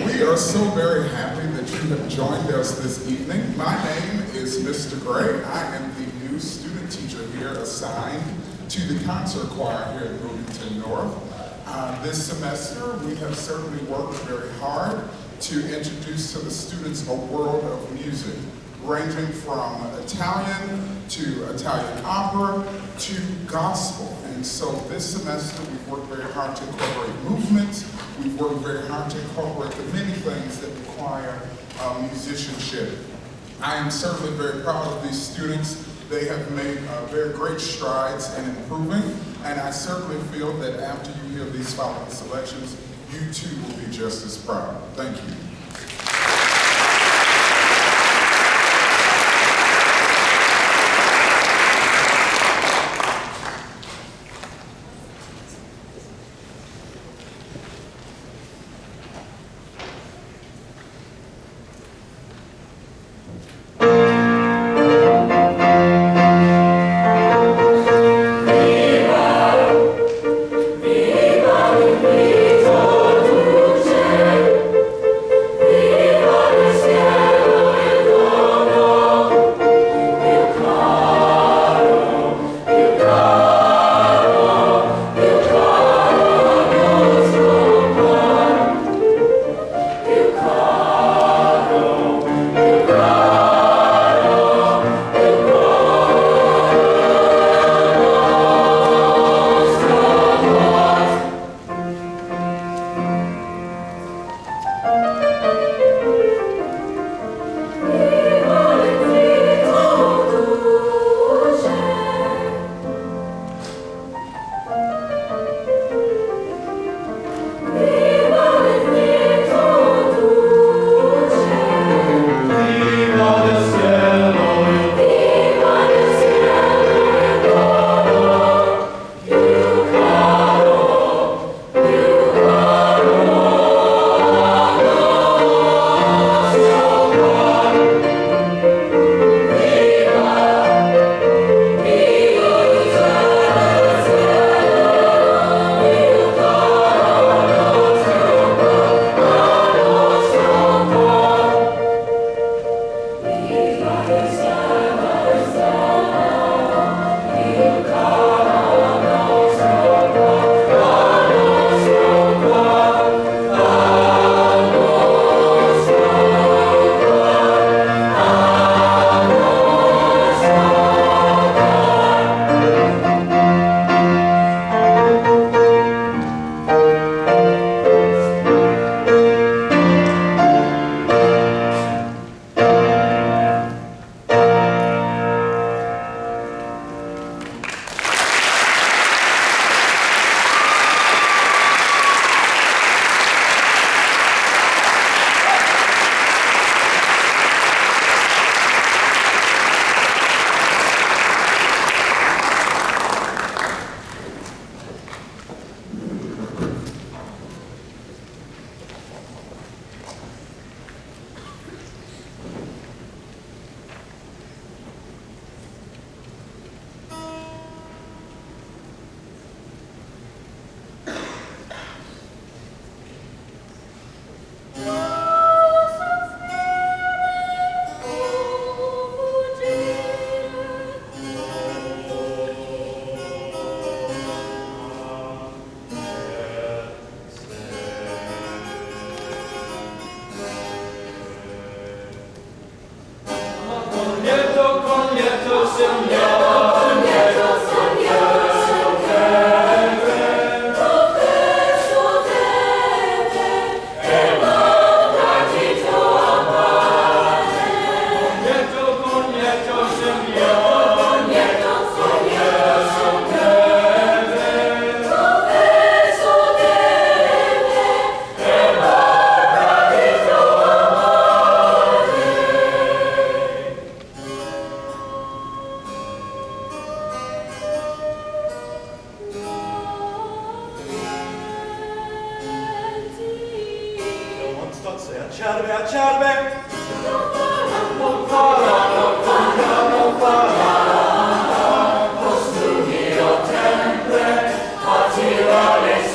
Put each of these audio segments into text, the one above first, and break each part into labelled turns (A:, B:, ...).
A: We are so very happy that you have joined us this evening. My name is Mr. Gray. I am the new student teacher here assigned to the concert choir here at Bloomington North. This semester, we have certainly worked very hard to introduce to the students a world of music, ranging from Italian to Italian opera to gospel. And so this semester, we've worked very hard to incorporate movement. We've worked very hard to incorporate the many things that require musicianship. I am certainly very proud of these students. They have made very great strides in improving, and I certainly feel that after you hear these following selections, you too will be just as proud. Thank you.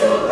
B: Super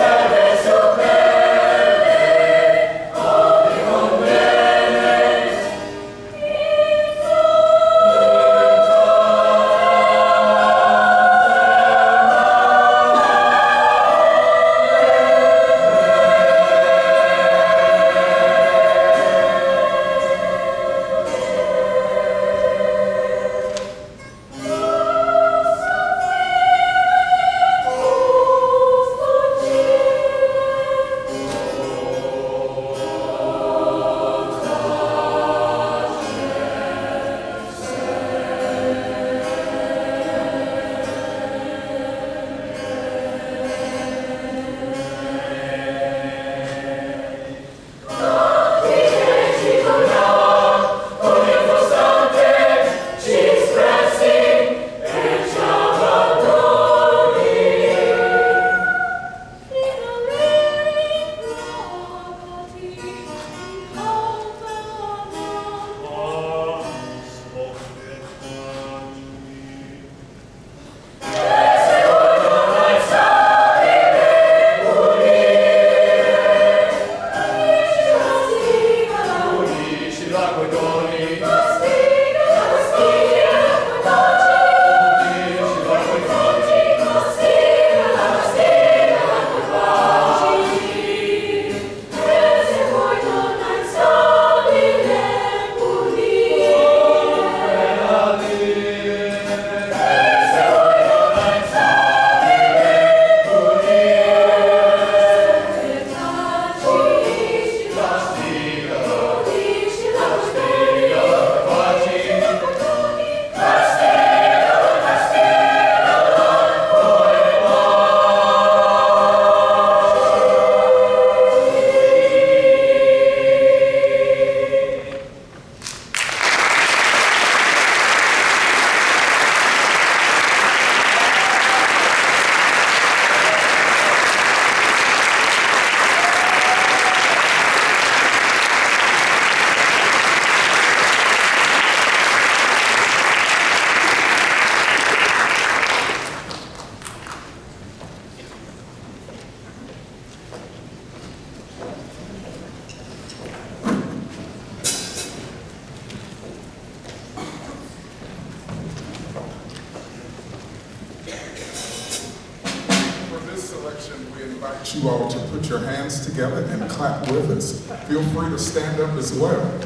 A: invite you all to put your hands together and clap with us. Feel free to stand up as well.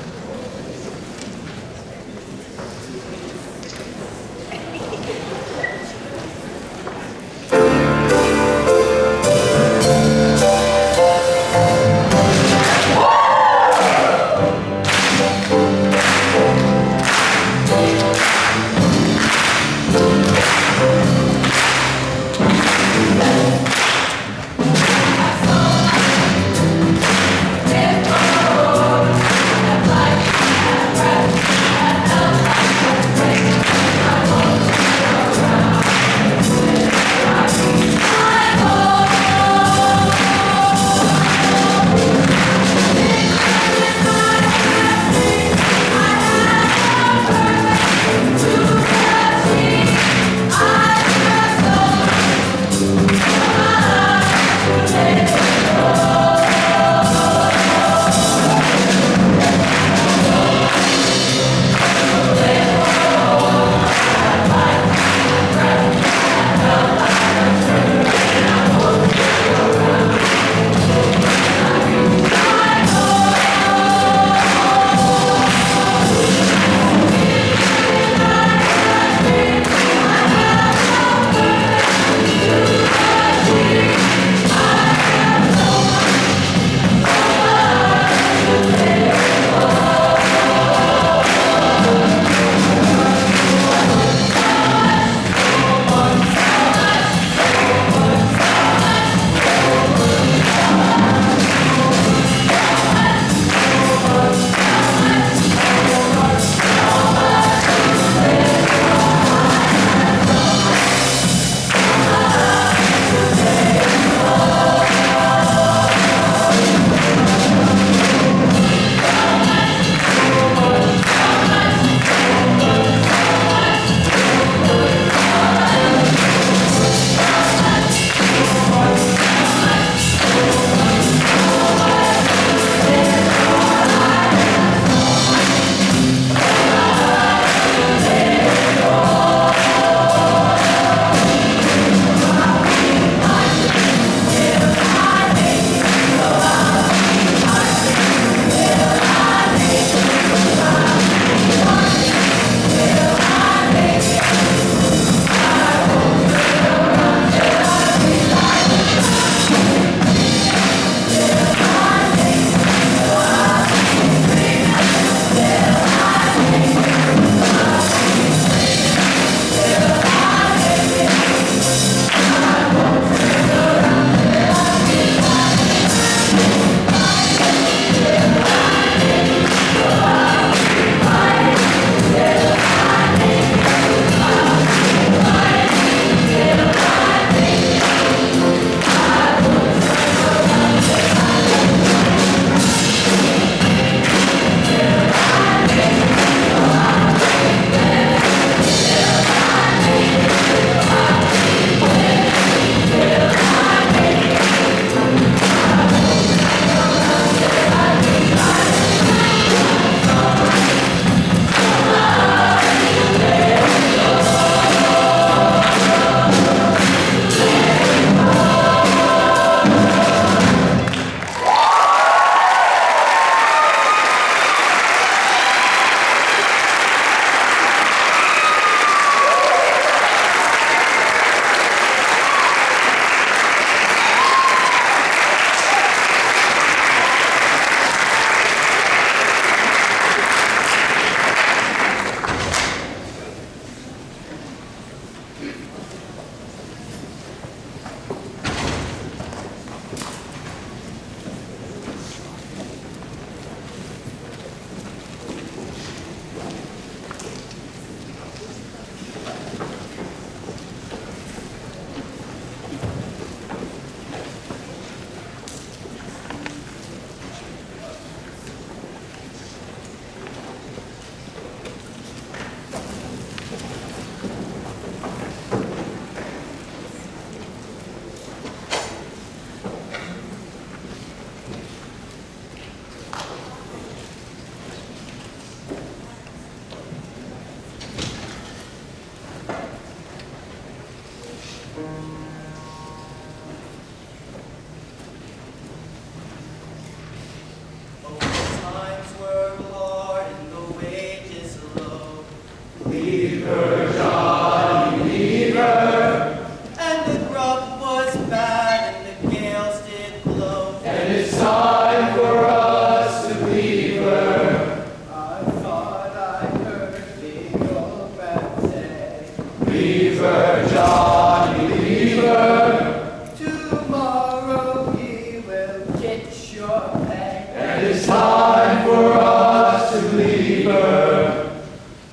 B: Bye. times were hard and the wages low.
C: Leave her, Johnny, leave her.
B: And the grub was bad and the gales did blow.
C: And it's time for us to leave her.
B: I thought I heard the old man say,
C: Leave her, Johnny, leave her.
B: tomorrow he will get your pay.
C: And it's time for us to leave her.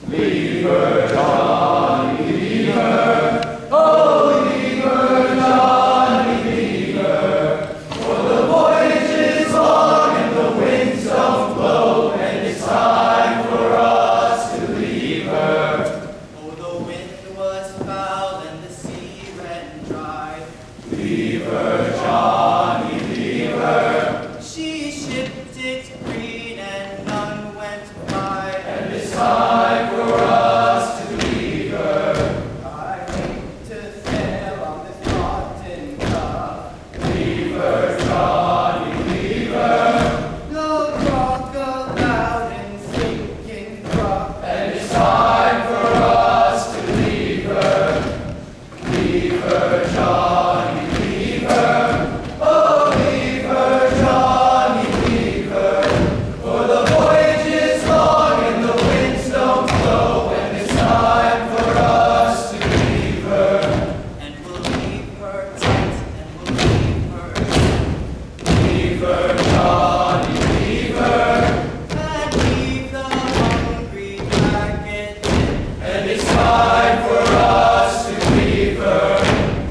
C: Leave her, Johnny, leave her. Oh, leave her, Johnny, leave her. For the voyage is long and the winds don't blow, and it's time for us to leave her.
B: Oh, the wind was foul and the sea ran dry.
C: Leave her, Johnny, leave her.
B: She shipped it green and none went by.
C: And it's time for us to leave her.
B: I hate to sail on this rotten cup.
C: Leave her, Johnny, leave her.
B: No talk aloud and sinking drop.
C: And it's time for us to leave her. Leave her, Johnny, leave her. Oh, leave her, Johnny, leave her. For the voyage is long and the winds don't blow, and it's time for us to leave her.
B: And we'll leave her tight and we'll leave her tight.
C: Leave her, Johnny, leave her.
B: And leave the hungry baggage in.
C: And it's time for us to leave her.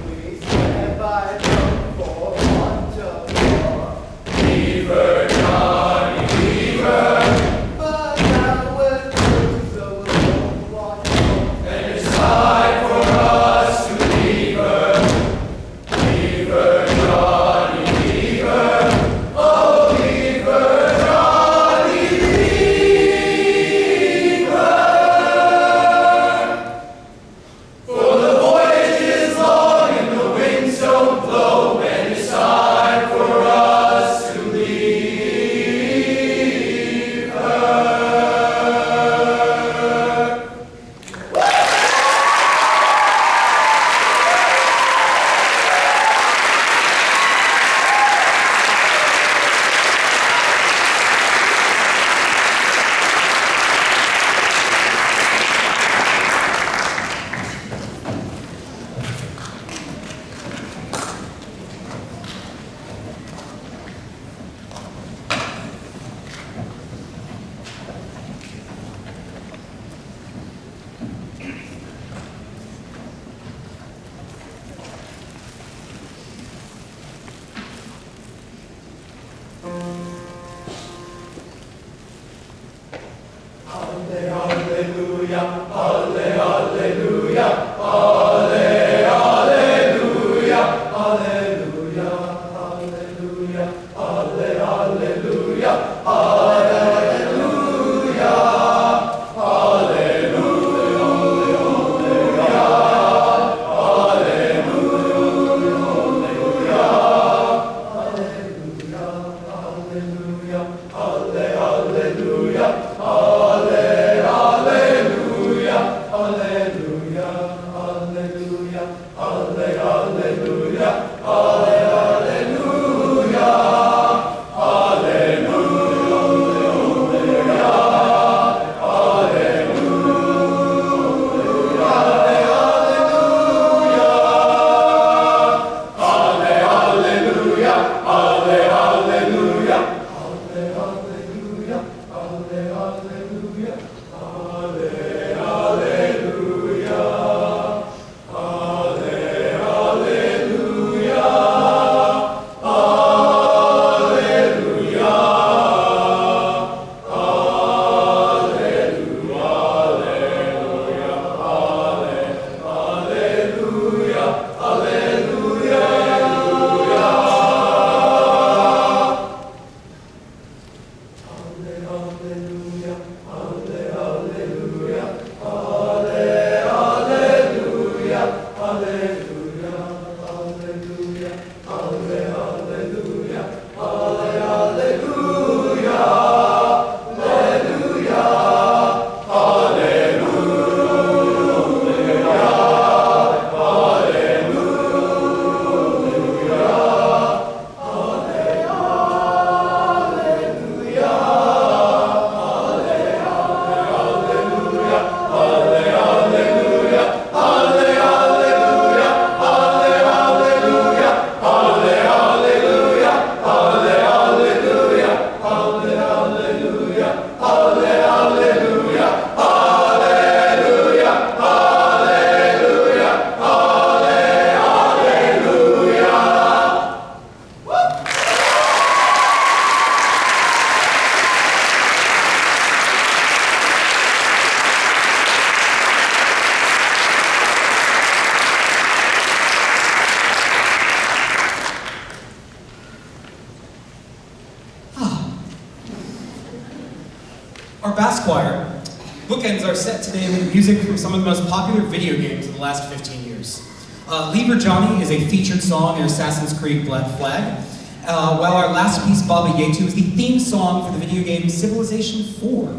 B: We stand by them for want of more.
C: Leave her, Johnny, leave her.
B: But now we're through, so we'll want more.
C: And it's time for us to leave her. Leave her, Johnny, leave her. Oh, leave her, Johnny, leave her. For the voyage is long and the winds don't blow, and it's time for us to leave her. Hallelujah, hallelujah, hallelujah, hallelujah, hallelujah, hallelujah, hallelujah, hallelujah.
D: Our bass choir bookends our set today with music from some of the most popular video games of the last 15 years. Lever Johnny is a featured song in Assassin's Creed Black Flag, while our last piece, Baba Yetu, is the theme song for the video game Civilization 4.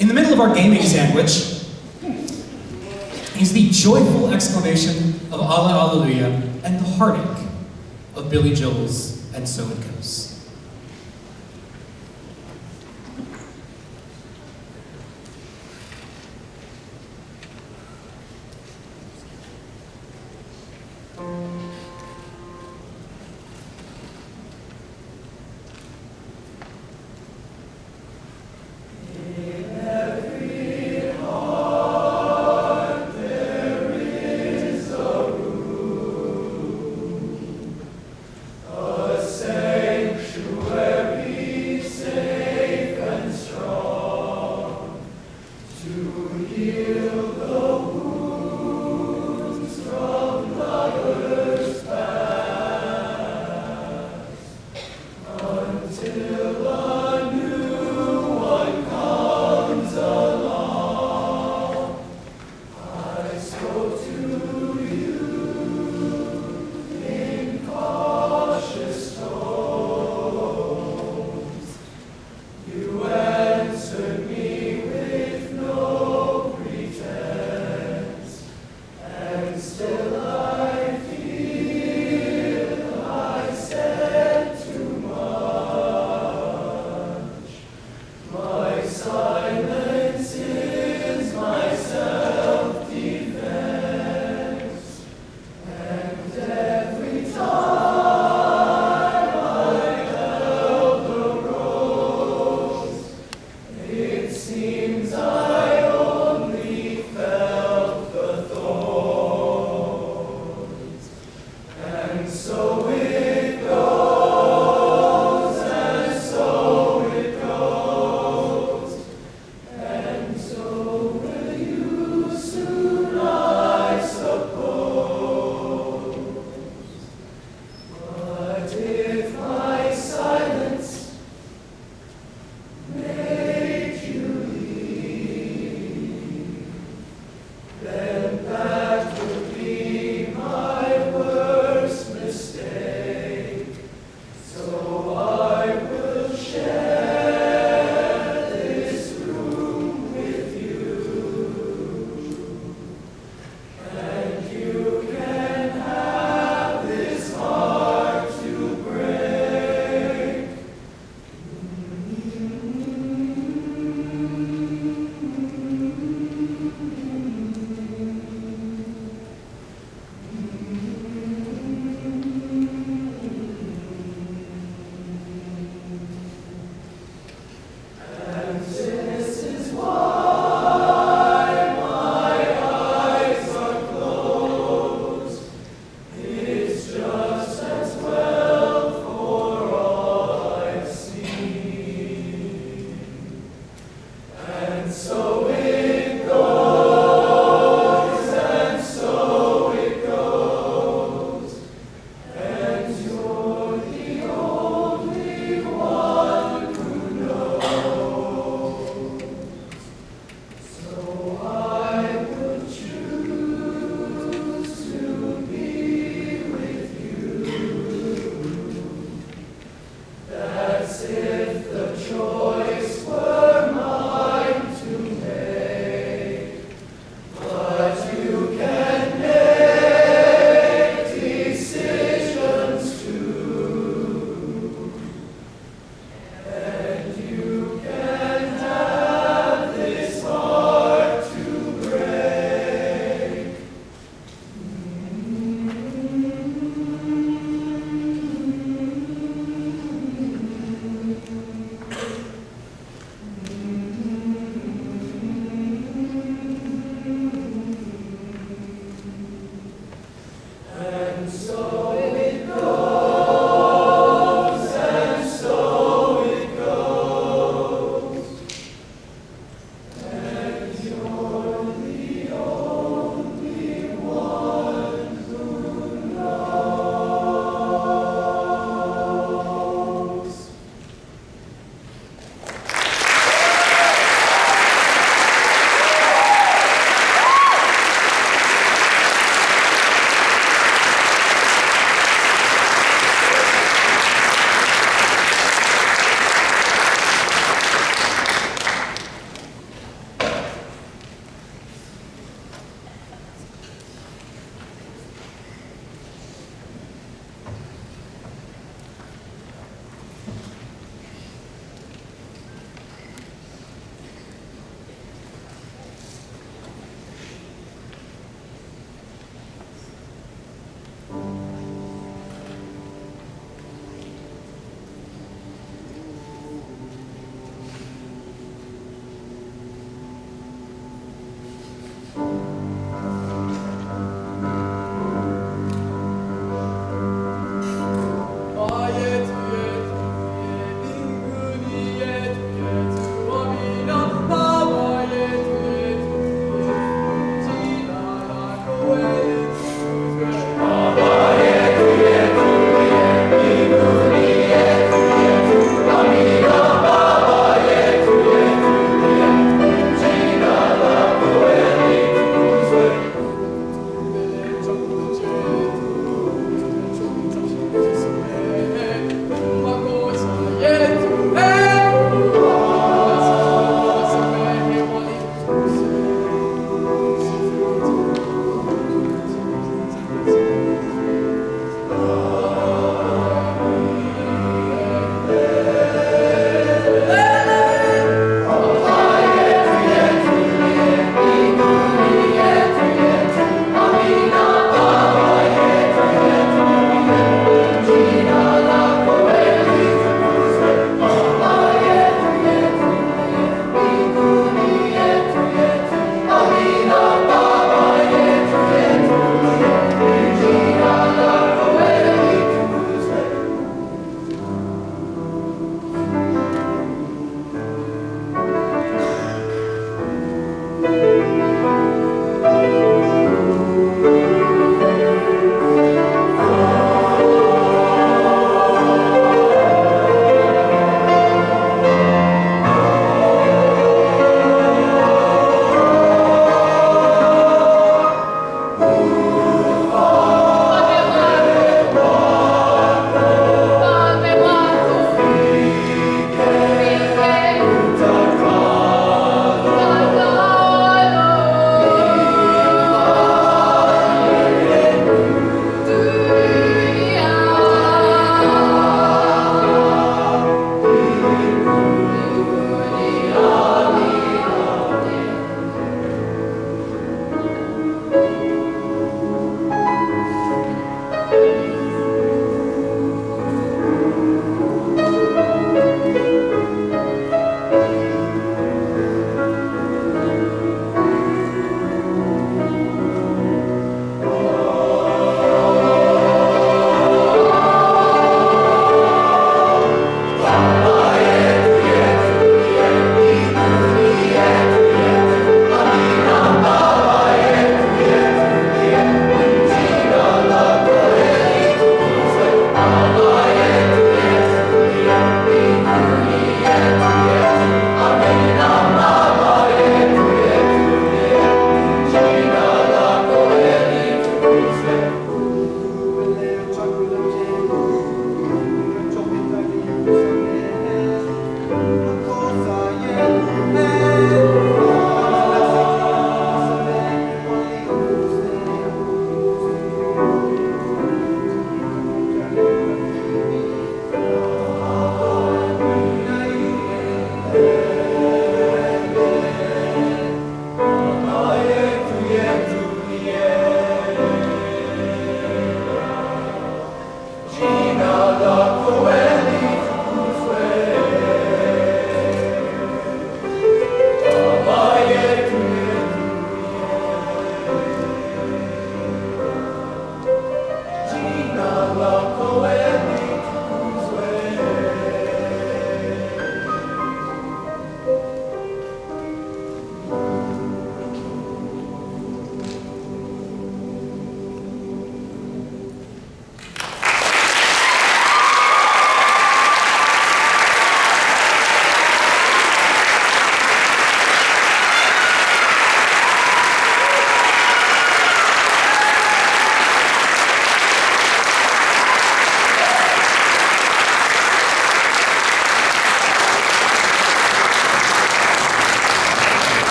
D: In the middle of our gaming sandwich is the joyful exclamation of Allah Alleluia and the heartache of Billy Joel's And So It Goes.
C: Sanctuary.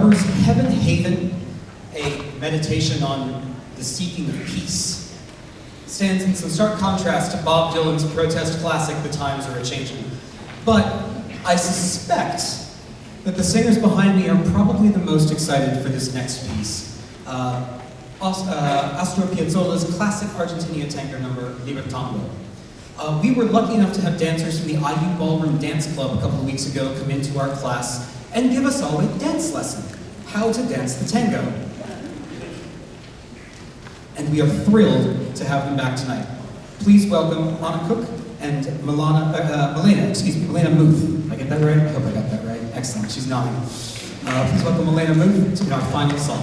D: Barber's Heaven Haven, a meditation on the seeking of peace, stands in some stark contrast to Bob Dylan's protest classic, The Times Are A-Changin'. But I suspect that the singers behind me are probably the most excited for this next piece. Astor Piazzolla's classic Argentinian tango number, Libertango. We were lucky enough to have dancers from the IU Ballroom Dance Club a couple of weeks ago come into our class and give us all a dance lesson, how to dance the tango. And we are thrilled to have them back tonight. Please welcome Anna Cook and Milena Muth. I get that right? I hope I got that right. Excellent, she's nodding. Please welcome Milena Muth to our final song.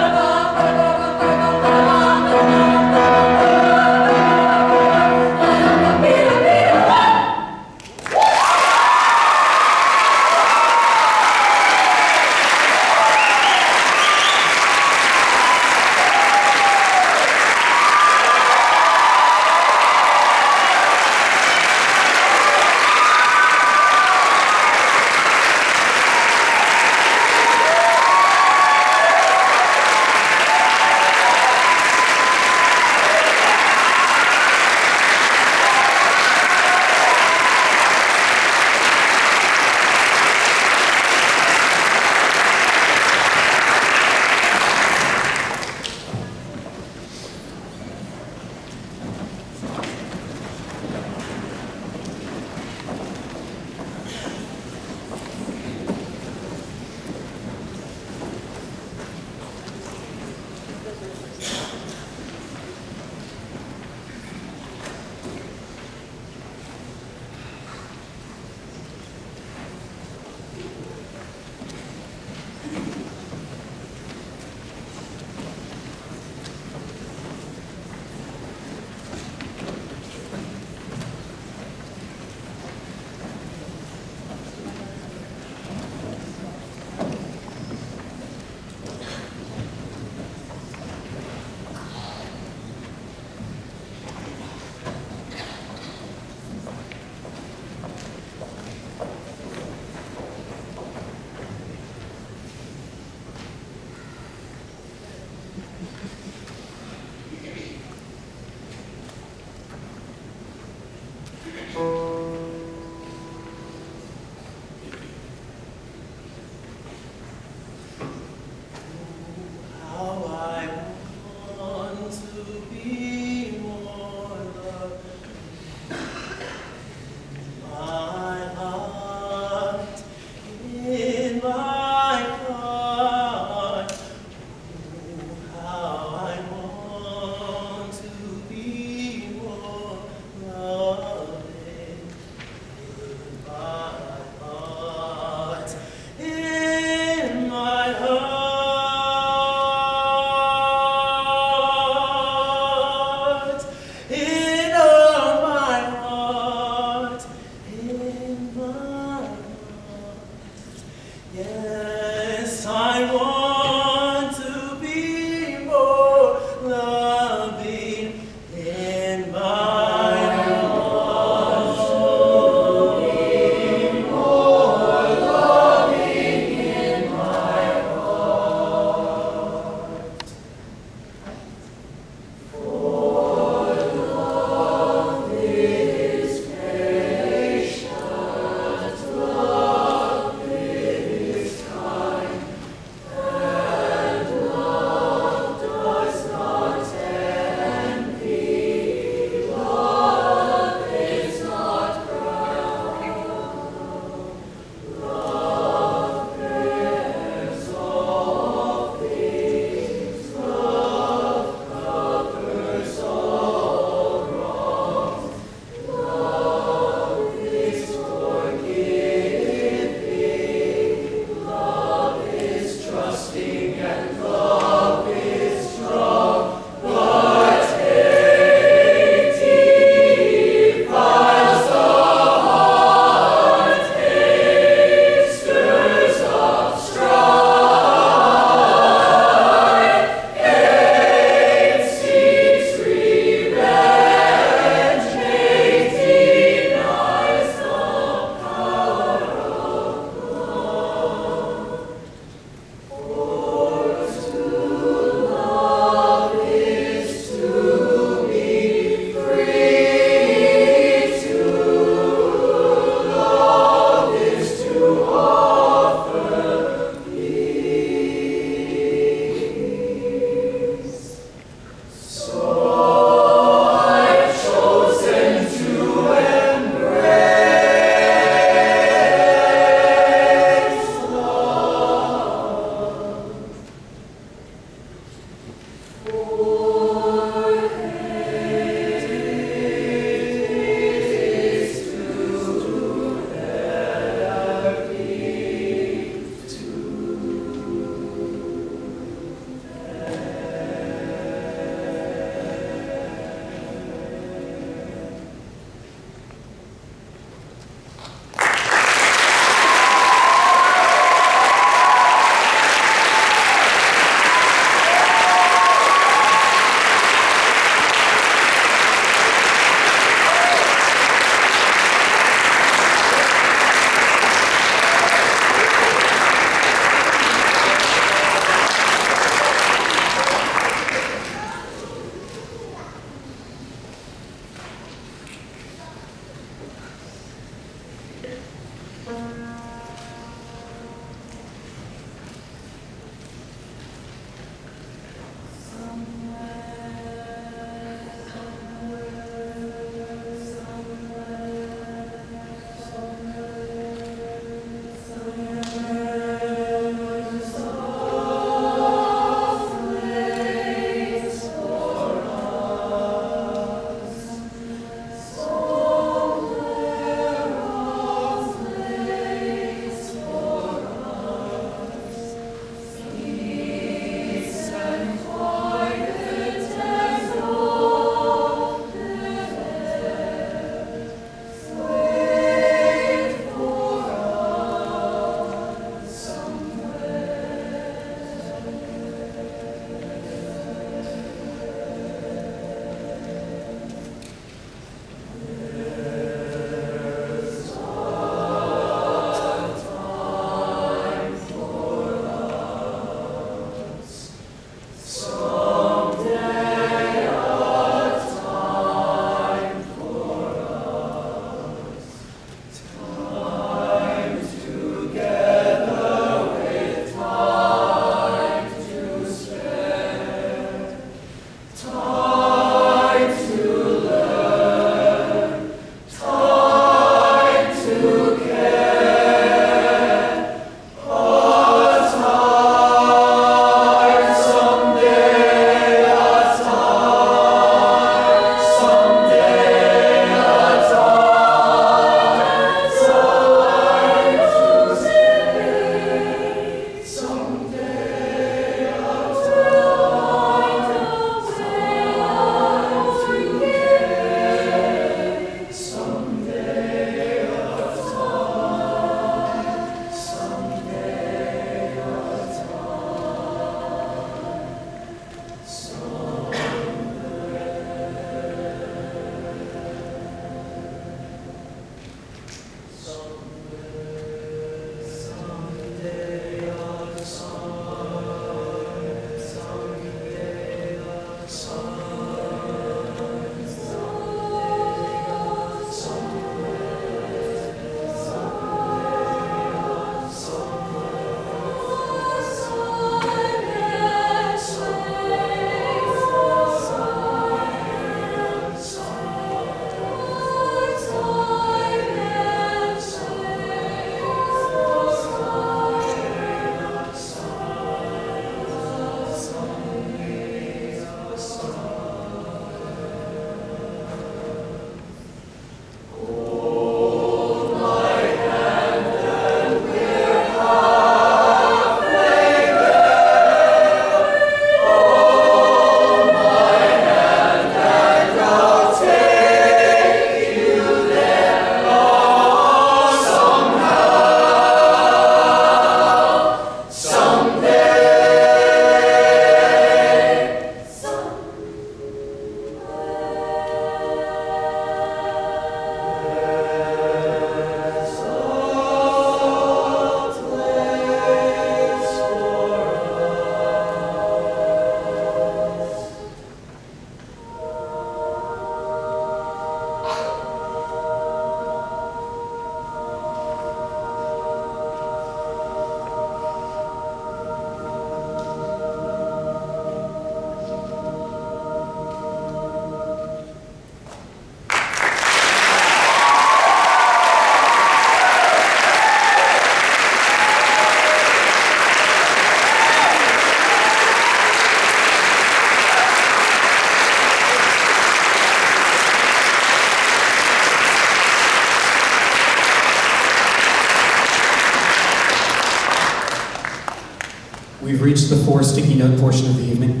D: reached the 4 sticky note portion of the evening.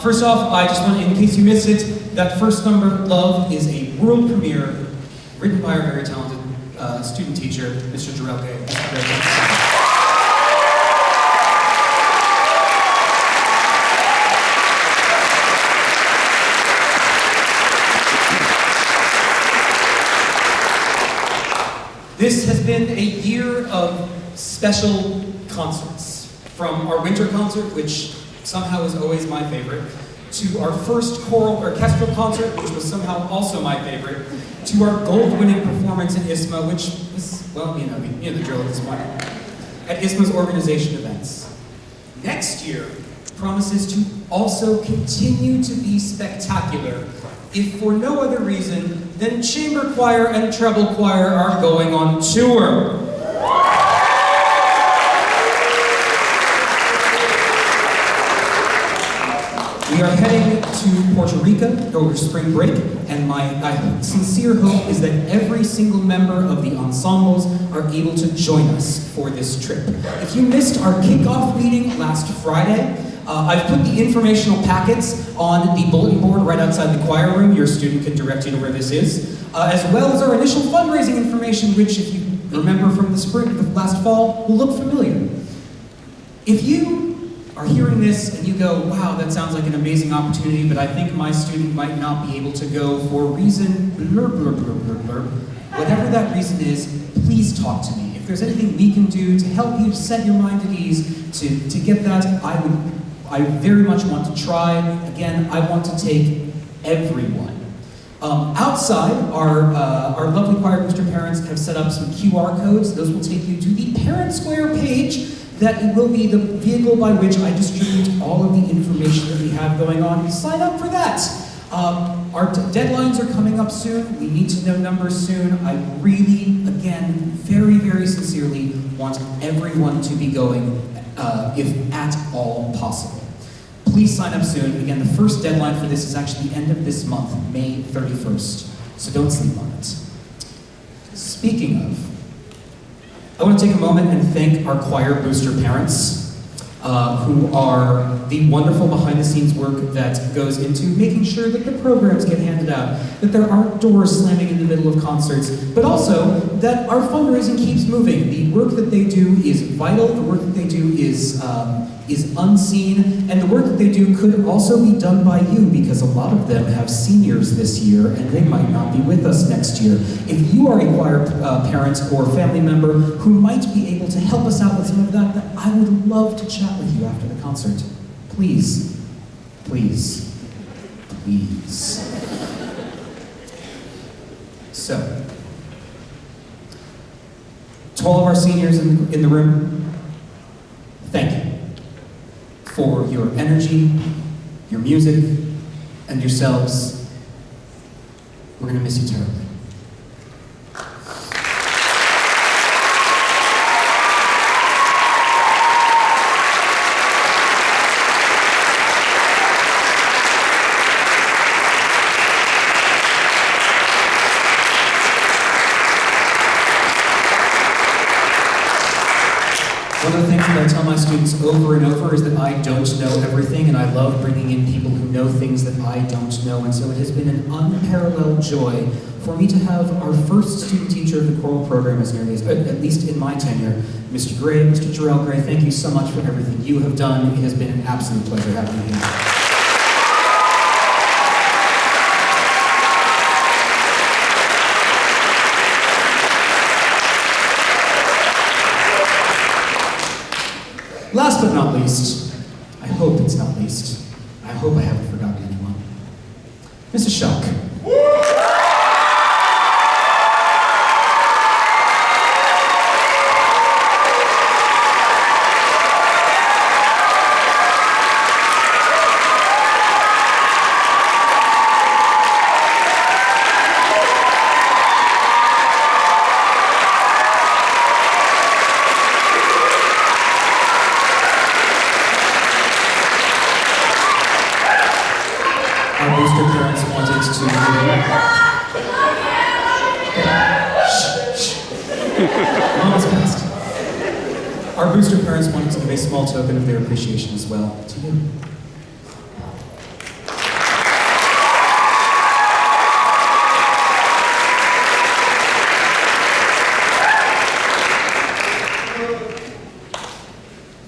D: First off, I just want to, in case you missed it, that first number, Love, is a world premiere written by our very talented student teacher, Mr. Jarrell Gay. This has been a year of special concerts. From our winter concert, which somehow is always my favorite, to our first choral orchestral concert, which was somehow also my favorite, to our gold-winning performance in ISMA, which was, well, you know the drill at this point, at ISMA's organization events. Next year promises to also continue to be spectacular, if for no other reason than chamber choir and treble choir are going on tour. We are heading to Puerto Rico over spring break, and my sincere hope is that every single member of the ensembles are able to join us for this trip. If you missed our kickoff meeting last Friday, I've put the informational packets on the bulletin board right outside the choir room. Your student can direct you to where this is, as well as our initial fundraising information, which, if you remember from the spring, the last fall, will look familiar. If you are hearing this and you go, wow, that sounds like an amazing opportunity, but I think my student might not be able to go for reason blur, blur, blur, blur, blur. Whatever that reason is, please talk to me. If there's anything we can do to help you set your mind at ease to get that, I very much want to try. Again, I want to take everyone. Outside, our lovely choir booster parents have set up some QR codes. Those will take you to the Parent Square page. That will be the vehicle by which I distribute all of the information that we have going on. Sign up for that. Our deadlines are coming up soon. We need to know numbers soon. I really, again, very, very sincerely want everyone to be going, if at all possible. Please sign up soon. Again, the first deadline for this is actually the end of this month, May 31st. So don't sleep on it. Speaking of, I want to take a moment and thank our choir booster parents, who are the wonderful behind-the-scenes work that goes into making sure that the programs get handed out, that there aren't doors slamming in the middle of concerts, but also that our fundraising keeps moving. The work that they do is vital, the work that they do is unseen, and the work that they do could also be done by you, because a lot of them have seniors this year and they might not be with us next year. If you are a choir parent or family member who might be able to help us out with some of that, then I would love to chat with you after the concert. Please, please, please. So, to all of our seniors in the room, thank you for your energy, your music, and yourselves. We're going to miss you terribly. One of the things that I tell my students over and over is that I don't know everything, and I love bringing in people who know things that I don't know, and so it has been an unparalleled joy for me to have our first student teacher of the choral program as nearly as, at least in my tenure, Mr. Gray, Mr. Jarrell Gray. Thank you so much for everything you have done. It has been an absolute pleasure having you here. Last but not least, I hope it's not least, I hope I haven't forgotten anyone, Mrs. Shock. Our booster parents wanted to Shh. Mom's passed. Our booster parents wanted to give a small token of their appreciation as well to you.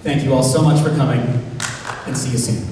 D: Thank you all so much for coming, and see you soon.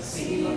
C: See,